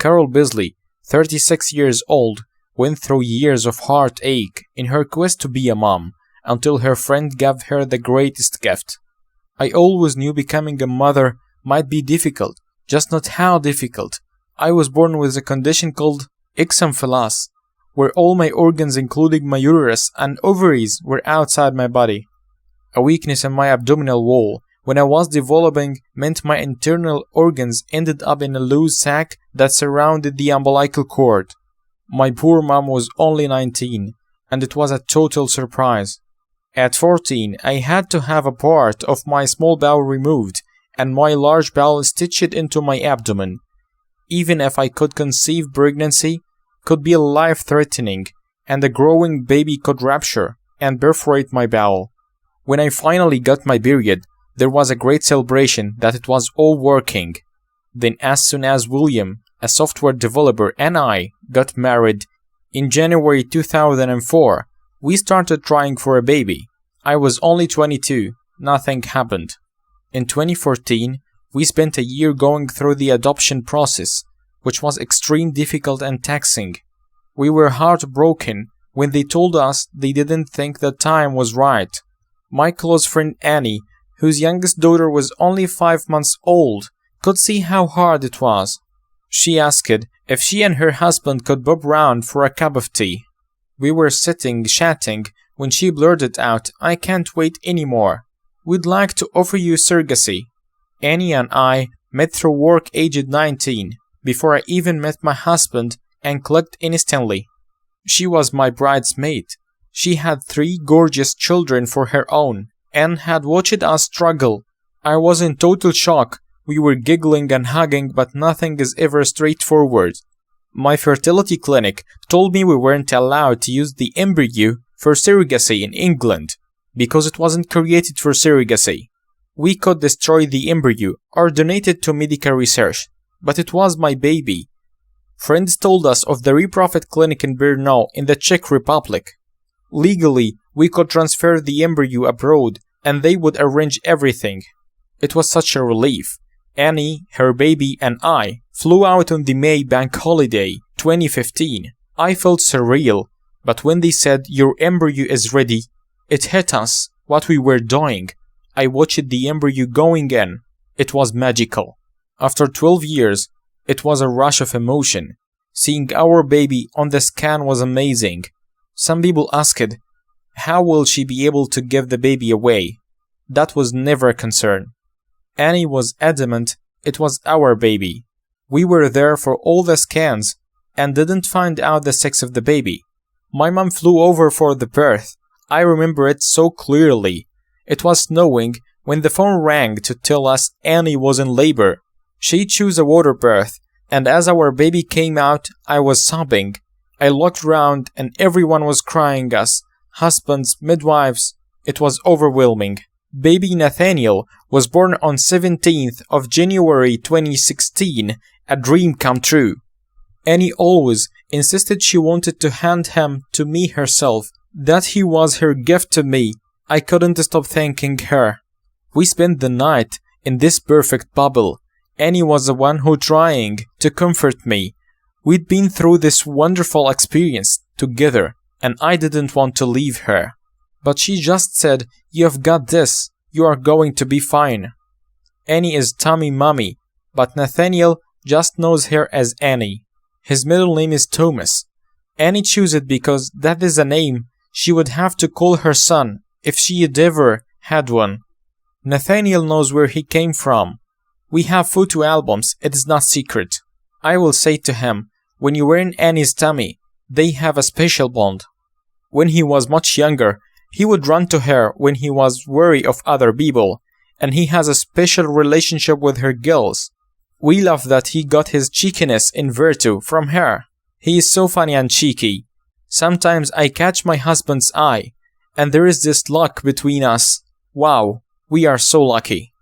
Carol Beasley, 36 years old, went through years of heartache in her quest to be a mom, until her friend gave her the greatest gift. I always knew becoming a mother might be difficult, just not how difficult. I was born with a condition called ixomphalos, where all my organs including my uterus and ovaries were outside my body. A weakness in my abdominal wall when I was developing meant my internal organs ended up in a loose sac that surrounded the umbilical cord. My poor mom was only 19, and it was a total surprise. At 14, I had to have a part of my small bowel removed and my large bowel stitched into my abdomen. Even if I could conceive, pregnancy could be life-threatening, and a growing baby could rupture and perforate my bowel. When I finally got my period, there was a great celebration that it was all working. Then as soon as William, a software developer, and I got married in January 2004, we started trying for a baby. I was only 22. Nothing happened. In 2014, we spent a year going through the adoption process, which was extremely difficult and taxing. We were heartbroken when they told us they didn't think the time was right. My close friend Annie, whose youngest daughter was only 5 months old, could see how hard it was. She asked if she and her husband could bob round for a cup of tea. We were sitting chatting when she blurted out, "I can't wait anymore. We'd like to offer you surrogacy." Annie and I met through work aged 19, before I even met my husband, and clicked instantly. She was my bridesmaid. She had 3 gorgeous children for her own, and had watched us struggle. I was in total shock. We were giggling and hugging, but nothing is ever straightforward. My fertility clinic told me we weren't allowed to use the embryo for surrogacy in England, because it wasn't created for surrogacy. We could destroy the embryo or donate it to medical research, but it was my baby. Friends told us of the Reprofit clinic in Brno in the Czech Republic. Legally, we could transfer the embryo abroad and they would arrange everything. It was such a relief. Annie, her baby, and I flew out on the May bank holiday 2015. I felt surreal, but when they said your embryo is ready, it hit us what we were doing. I watched the embryo going in. It was magical. After 12 years, it was a rush of emotion. Seeing our baby on the scan was amazing. Some people asked, how will she be able to give the baby away? That was never a concern. Annie was adamant it was our baby. We were there for all the scans and didn't find out the sex of the baby. My mom flew over for the birth. I remember it so clearly. It was snowing when the phone rang to tell us Annie was in labor. She chose a water birth, and as our baby came out, I was sobbing. I looked around and everyone was crying us, husbands, midwives. It was overwhelming. Baby Nathaniel was born on 17th of January 2016, a dream come true. Annie always insisted she wanted to hand him to me herself, that he was her gift to me. I couldn't stop thanking her. We spent the night in this perfect bubble. Annie was the one who trying to comfort me. We'd been through this wonderful experience together, and I didn't want to leave her. But she just said, "You've got this. You are going to be fine." Annie is Tommy Mommy, but Nathaniel just knows her as Annie. His middle name is Thomas. Annie chose it because that is a name she would have to call her son if she had ever had one. Nathaniel knows where he came from. We have photo albums, it is not secret. I will say to him, when you were in Annie's tummy, they have a special bond. When he was much younger, he would run to her when he was wary of other people, and he has a special relationship with her girls. We love that he got his cheekiness in virtue from her. He is so funny and cheeky. Sometimes I catch my husband's eye, and there is this luck between us. Wow, we are so lucky.